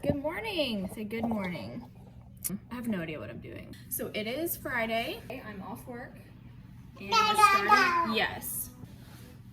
Good morning. Say good morning. I have no idea what I'm doing. So it is Friday. I'm off work. And we're starting. Yes.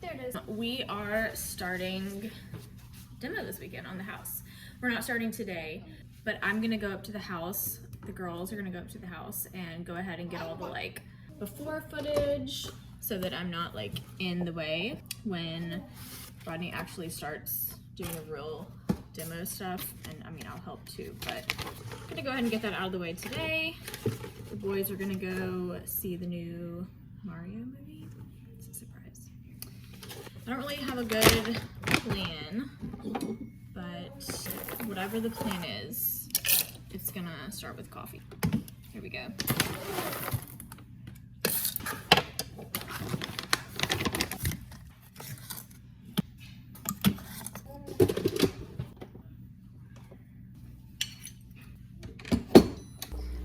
There it is. We are starting demo this weekend on the house. We're not starting today, but I'm gonna go up to the house. The girls are gonna go up to the house and go ahead and get all the like before footage so that I'm not like in the way when Rodney actually starts doing the real demo stuff. And I mean, I'll help too, but I'm gonna go ahead and get that out of the way today. The boys are gonna go see the new Mario movie. It's a surprise. I don't really have a good plan, but whatever the plan is, it's gonna start with coffee. Here we go.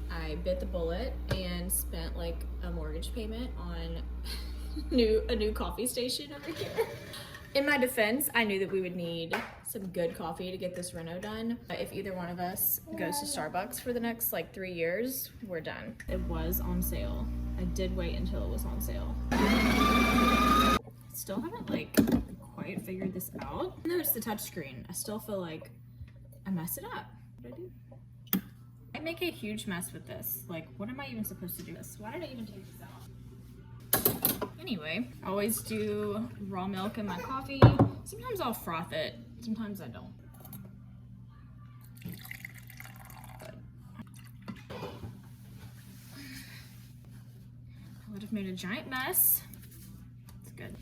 I bit the bullet and spent like a mortgage payment on a new coffee station over here. In my defense, I knew that we would need some good coffee to get this reno done. If either one of us goes to Starbucks for the next like 3 years, we're done. It was on sale. I did wait until it was on sale. Still haven't like quite figured this out. Even though it's the touchscreen, I still feel like I messed it up. What did I do? I make a huge mess with this. Like, what am I even supposed to do this? Why did I even take this out? Anyway, I always do raw milk in my coffee. Sometimes I'll froth it, sometimes I don't. But I would have made a giant mess. It's good.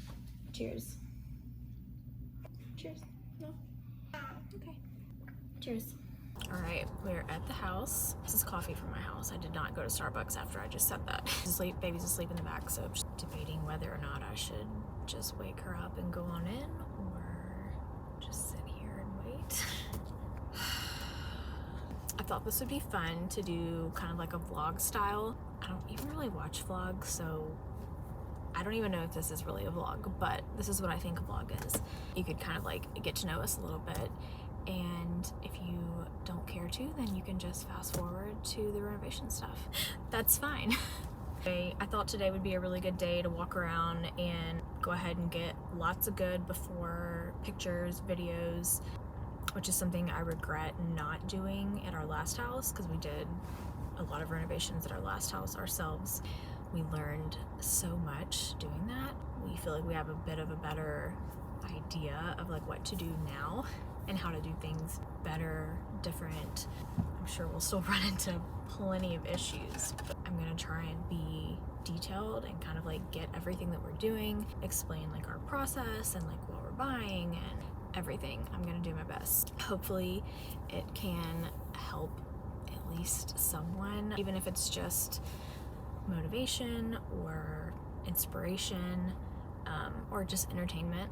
Cheers. Cheers. No? Okay. Cheers. All right, we're at the house. This is coffee from my house. I did not go to Starbucks after I just said that. Baby's asleep in the back, so I'm just debating whether or not I should just wake her up and go on in or just sit here and wait. I thought this would be fun to do kind of like a vlog style. I don't even really watch vlogs, so I don't even know if this is really a vlog, but this is what I think a vlog is. You could kind of like get to know us a little bit, and if you don't care to, then you can just fast forward to the renovation stuff. That's fine. I thought today would be a really good day to walk around and go ahead and get lots of good before pictures, videos, which is something I regret not doing at our last house because we did a lot of renovations at our last house ourselves. We learned so much doing that. We feel like we have a bit of a better idea of like what to do now and how to do things better, different. I'm sure we'll still run into plenty of issues, but I'm gonna try and be detailed and kind of like get everything that we're doing, explain like our process and like what we're buying and everything. I'm gonna do my best. Hopefully it can help at least someone, even if it's just motivation or inspiration or just entertainment.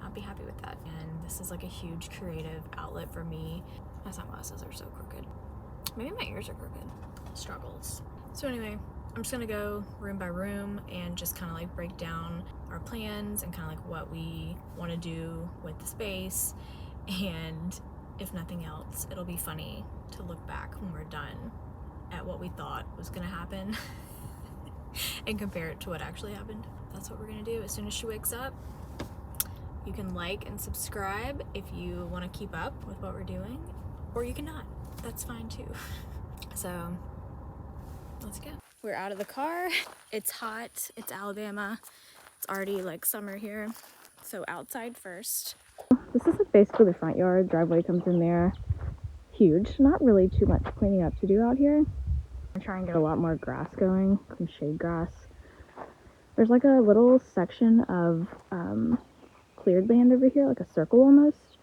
I'll be happy with that. And this is like a huge creative outlet for me. My sunglasses are so crooked. Maybe my ears are crooked. Struggles. So anyway, I'm just gonna go room by room and just kind of like break down our plans and kind of like what we want to do with the space. And if nothing else, it'll be funny to look back when we're done at what we thought was gonna happen and compare it to what actually happened. That's what we're gonna do as soon as she wakes up. You can like and subscribe if you want to keep up with what we're doing, or you cannot. That's fine too. So let's go. We're out of the car. It's hot. It's Alabama. It's already like summer here. So outside first. This is basically the front yard. Driveway comes in there. Huge. Not really too much cleaning up to do out here. I'm trying to get a lot more grass going, some shade grass. There's like a little section of cleared land over here, like a circle almost,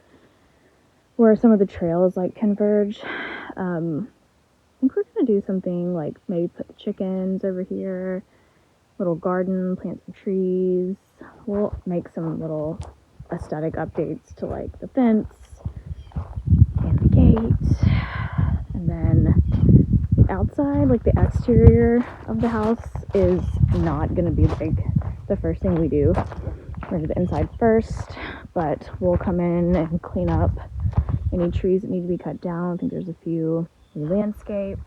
where some of the trails like converge. I think we're gonna do something like maybe put the chickens over here, little garden, plant some trees. We'll make some little aesthetic updates to like the fence and the gate, and then the outside, like the exterior of the house, is not gonna be like the first thing we do. We're gonna do the inside first, but we'll come in and clean up any trees that need to be cut down. I think there's a few. Landscape.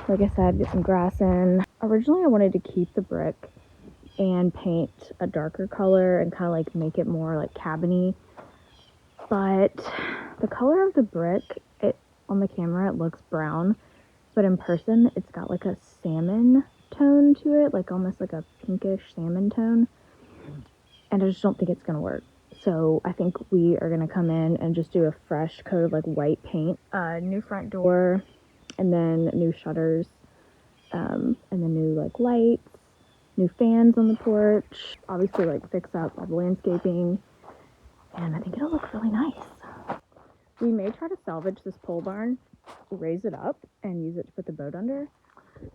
Like I said, get some grass in. Originally I wanted to keep the brick and paint a darker color and kind of like make it more like cabiny, but the color of the brick, on the camera it looks brown, but in person it's got like a salmon tone to it, like almost like a pinkish salmon tone, and I just don't think it's gonna work. So I think we are gonna come in and just do a fresh coat of like white paint, new front door, and then new shutters, and then new like lights, new fans on the porch, obviously like fix up all the landscaping, and I think it'll look really nice. We may try to salvage this pole barn, raise it up, and use it to put the boat under.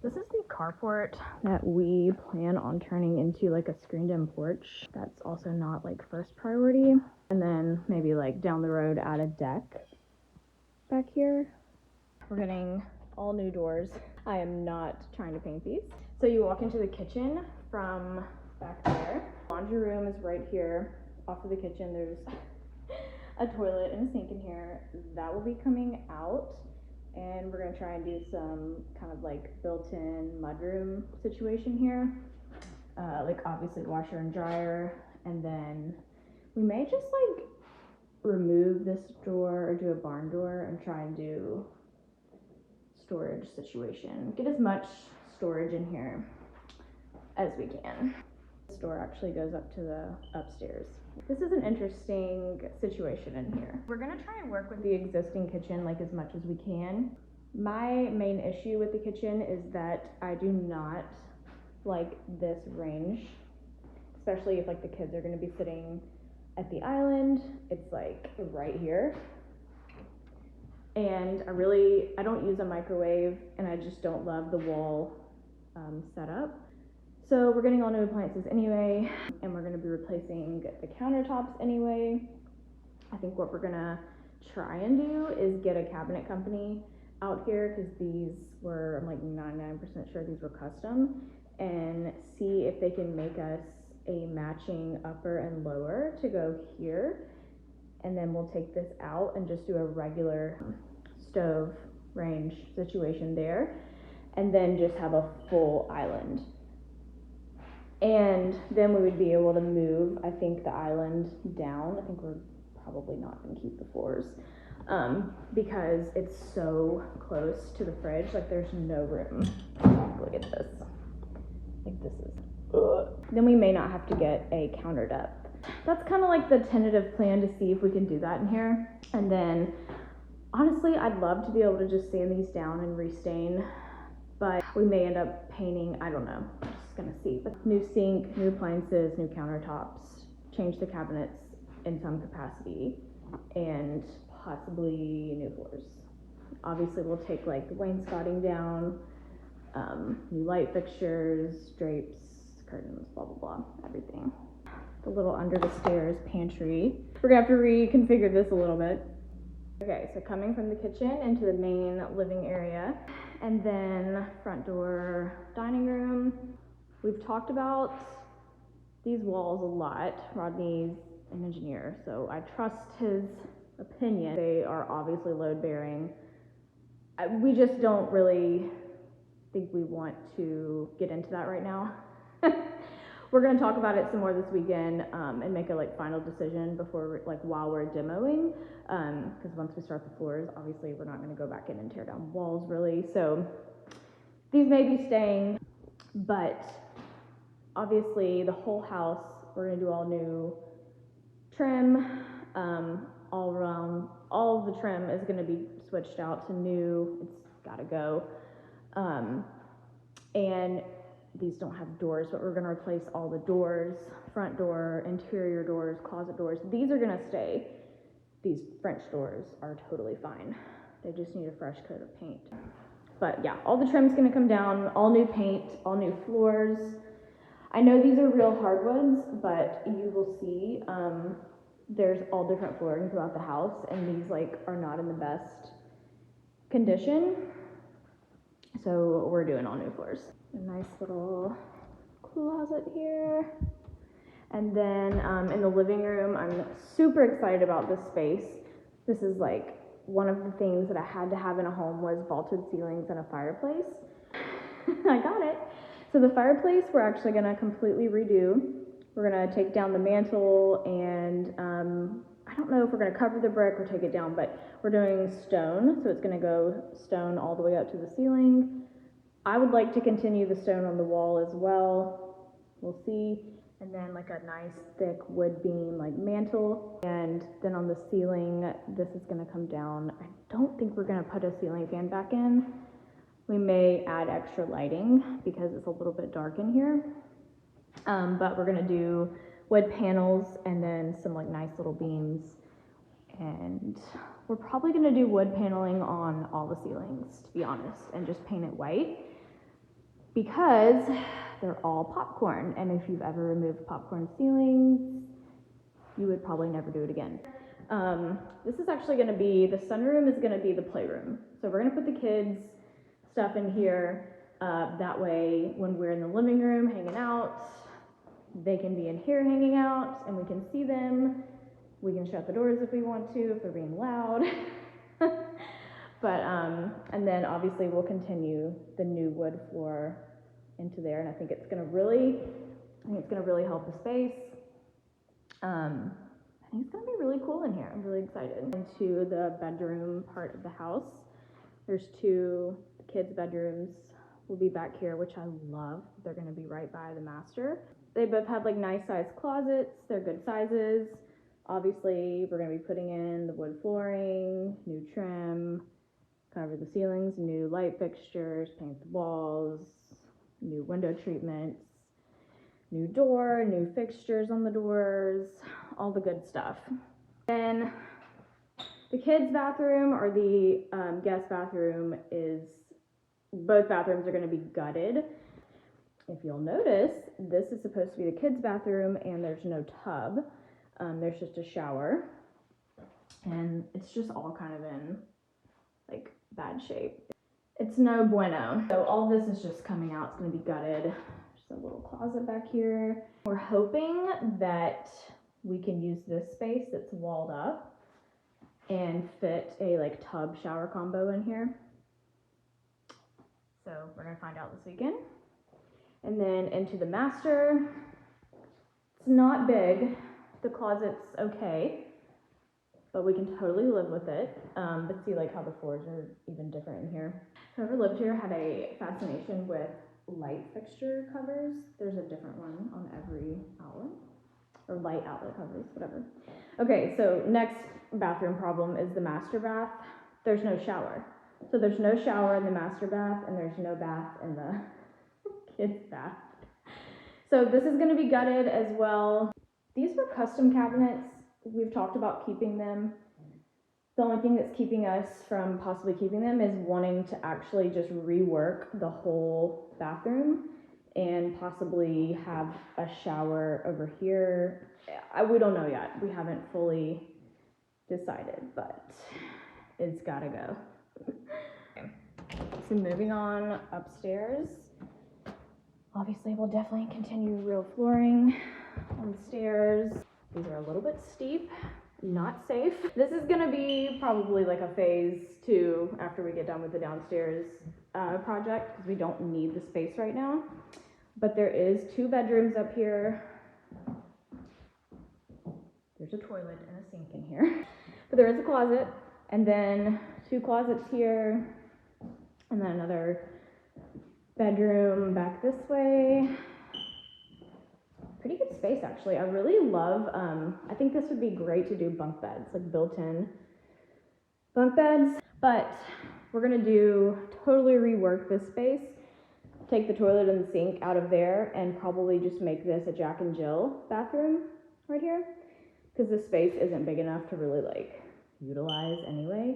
This is the carport that we plan on turning into like a screened-in porch. That's also not like first priority. And then maybe like down the road add a deck back here. We're getting all new doors. I am not trying to paint these. So you walk into the kitchen from back there. Laundry room is right here. Off of the kitchen, there's a toilet and a sink in here. That will be coming out, and we're gonna try and do some kind of like built-in mudroom situation here. Like obviously washer and dryer, and then we may just like remove this door or do a barn door and try and do storage situation. Get as much storage in here as we can. This door actually goes up to the upstairs. This is an interesting situation in here. We're gonna try and work with the existing kitchen like as much as we can. My main issue with the kitchen is that I do not like this range, especially if like the kids are gonna be sitting at the island. It's like right here. And I don't use a microwave, and I just don't love the wall setup. So we're getting all new appliances anyway, and we're gonna be replacing the countertops anyway. I think what we're gonna try and do is get a cabinet company out here, because these were, I'm like 99% sure these were custom, and see if they can make us a matching upper and lower to go here. And then we'll take this out and just do a regular stove range situation there, and then just have a full island. And then we would be able to move, I think, the island down. I think we're probably not going to keep the floors, because it's so close to the fridge. Like there's no room. Look at this. Like this is. Then we may not have to get a counter depth. That's kind of like the tentative plan to see if we can do that in here. And then honestly, I'd love to be able to just sand these down and restain, but we may end up painting, I don't know, I'm just gonna see. But new sink, new appliances, new countertops, change the cabinets in some capacity, and possibly new floors. Obviously we'll take like the wainscoting down, new light fixtures, drapes, curtains, blah, blah, blah, everything. The little under the stairs pantry. We're gonna have to reconfigure this a little bit. Okay, so coming from the kitchen into the main living area, and then front door, dining room. We've talked about these walls a lot. Rodney's an engineer, so I trust his opinion. They are obviously load bearing. We just don't really think we want to get into that right now. We're gonna talk about it some more this weekend, and make a like final decision before while we're demoing, because once we start the floors, obviously we're not gonna go back in and tear down walls really. So these may be staying, but obviously the whole house, we're gonna do all new trim, all around. All of the trim is gonna be switched out to new. It's gotta go. And these don't have doors, but we're gonna replace all the doors, front door, interior doors, closet doors. These are gonna stay. These French doors are totally fine. They just need a fresh coat of paint. But yeah, all the trim's gonna come down, all new paint, all new floors. I know these are real hardwoods, but you will see there's all different flooring throughout the house, and these like are not in the best condition. So we're doing all new floors. A nice little closet here. And then in the living room, I'm super excited about this space. This is like one of the things that I had to have in a home was vaulted ceilings and a fireplace. I got it. So the fireplace we're actually gonna completely redo. We're gonna take down the mantle and I don't know if we're gonna cover the brick or take it down, but we're doing stone. So it's gonna go stone all the way up to the ceiling. I would like to continue the stone on the wall as well. We'll see. And then like a nice thick wood beam like mantle. And then on the ceiling, this is gonna come down. I don't think we're gonna put a ceiling fan back in. We may add extra lighting because it's a little bit dark in here. But we're gonna do wood panels and then some like nice little beams. And we're probably gonna do wood paneling on all the ceilings, to be honest, and just paint it white because they're all popcorn. And if you've ever removed popcorn ceilings, you would probably never do it again. This is actually gonna be, the sunroom is gonna be the playroom. So we're gonna put the kids' stuff in here. That way, when we're in the living room hanging out, they can be in here hanging out and we can see them. We can shut the doors if we want to, if they're being loud. But, and then obviously we'll continue the new wood floor into there. And I think it's gonna really help the space. I think it's gonna be really cool in here. I'm really excited. Into the bedroom part of the house. There's two kids' bedrooms will be back here, which I love. They're gonna be right by the master. They both have like nice sized closets. They're good sizes. Obviously, we're gonna be putting in the wood flooring, new trim, cover the ceilings, new light fixtures, paint the walls, new window treatments, new door, new fixtures on the doors, all the good stuff. Then the kids' bathroom or the guest bathroom both bathrooms are gonna be gutted. If you'll notice, this is supposed to be the kids' bathroom and there's no tub. There's just a shower. And it's just all kind of in like bad shape. It's no bueno. So all this is just coming out. It's gonna be gutted. Just a little closet back here. We're hoping that we can use this space that's walled up and fit a like tub shower combo in here. So we're gonna find out this weekend. And then into the master. It's not big. The closet's okay, but we can totally live with it. But see like how the floors are even different in here. Whoever lived here had a fascination with light fixture covers. There's a different one on every outlet, or light outlet covers, whatever. Okay, so next bathroom problem is the master bath. There's no shower. So there's no shower in the master bath and there's no bath in the kids' bath. So this is gonna be gutted as well. These were custom cabinets. We've talked about keeping them. The only thing that's keeping us from possibly keeping them is wanting to actually just rework the whole bathroom and possibly have a shower over here. We don't know yet. We haven't fully decided, but it's gotta go. Okay. So moving on upstairs. Obviously, we'll definitely continue real flooring on the stairs. These are a little bit steep, not safe. This is gonna be probably like a phase 2 after we get done with the downstairs project because we don't need the space right now. But there is 2 bedrooms up here. There's a toilet and a sink in here. But there is a closet and then 2 closets here and then another bedroom back this way. Pretty good space actually. I really love, I think this would be great to do bunk beds, like built-in bunk beds, but we're gonna totally rework this space, take the toilet and the sink out of there and probably just make this a Jack and Jill bathroom right here because this space isn't big enough to really like utilize anyway.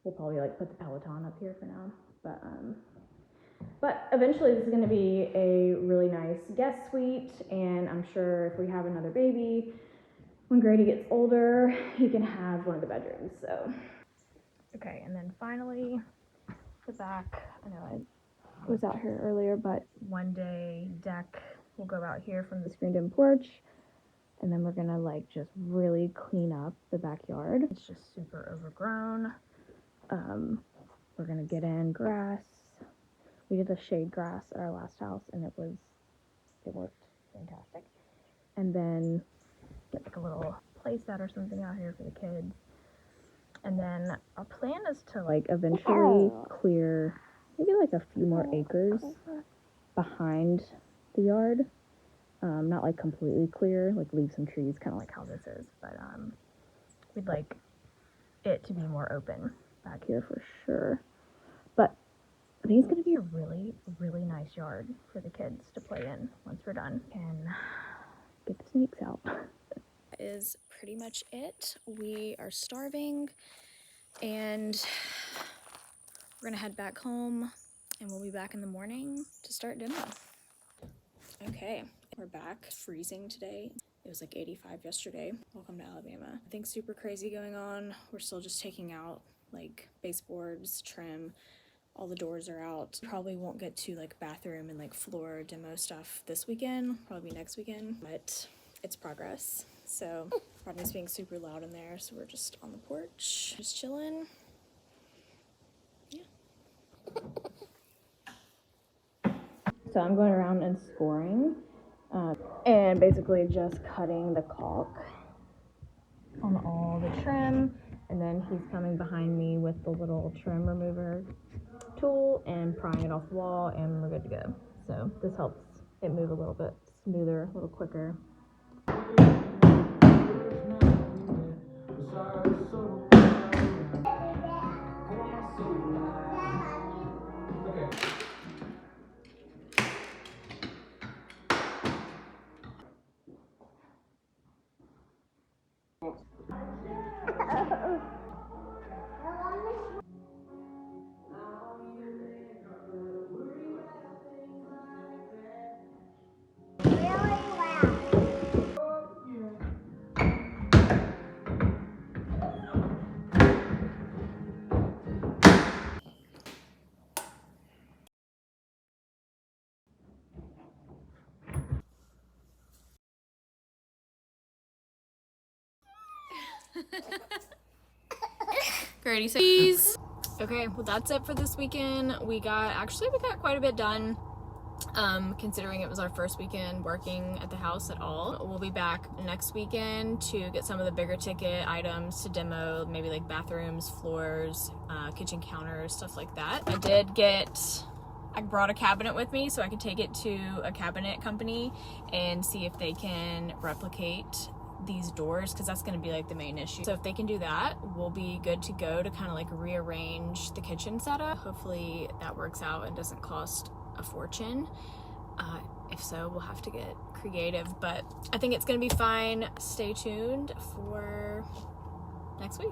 We'll probably like put the Peloton up here for now, but eventually this is going to be a really nice guest suite, and I'm sure if we have another baby, when Grady gets older, he can have one of the bedrooms, so. Okay, and then finally, the back. I know I was out here earlier, but one day deck will go out here from the screened-in porch. And then we're gonna like just really clean up the backyard. It's just super overgrown. We're gonna get in grass. We did a shade grass at our last house and it worked fantastic. And then get like a little play set or something out here for the kids. And then our plan is to like eventually clear maybe like a few more acres behind the yard. Not like completely clear, like leave some trees, kind of like how this is, but we'd like it to be more open back here for sure. But I think it's gonna be a really, really nice yard for the kids to play in once we're done and get the snakes out. That is pretty much it. We are starving and we're gonna head back home and we'll be back in the morning to start demo. Okay, we're back. Freezing today. It was like 85 yesterday. Welcome to Alabama. Nothing super crazy going on. We're still just taking out like baseboards, trim. All the doors are out. Probably won't get to like bathroom and like floor demo stuff this weekend. Probably next weekend, but it's progress. So Rodney's being super loud in there, so we're just on the porch, just chilling. Yeah. So I'm going around and scoring and basically just cutting the caulk on all the trim, and then he's coming behind me with the little trim remover tool and prying it off the wall, and we're good to go. So this helps it move a little bit smoother, a little quicker. Grady said please. Okay, well that's it for this weekend. We got quite a bit done. Considering it was our first weekend working at the house at all. We'll be back next weekend to get some of the bigger ticket items to demo, maybe like bathrooms, floors, kitchen counters, stuff like that. I brought a cabinet with me so I could take it to a cabinet company and see if they can replicate these doors, because that's going to be like the main issue. So if they can do that, we'll be good to go to kind of like rearrange the kitchen setup. Hopefully that works out and doesn't cost a fortune. If so, we'll have to get creative, but I think it's gonna be fine. Stay tuned for next week.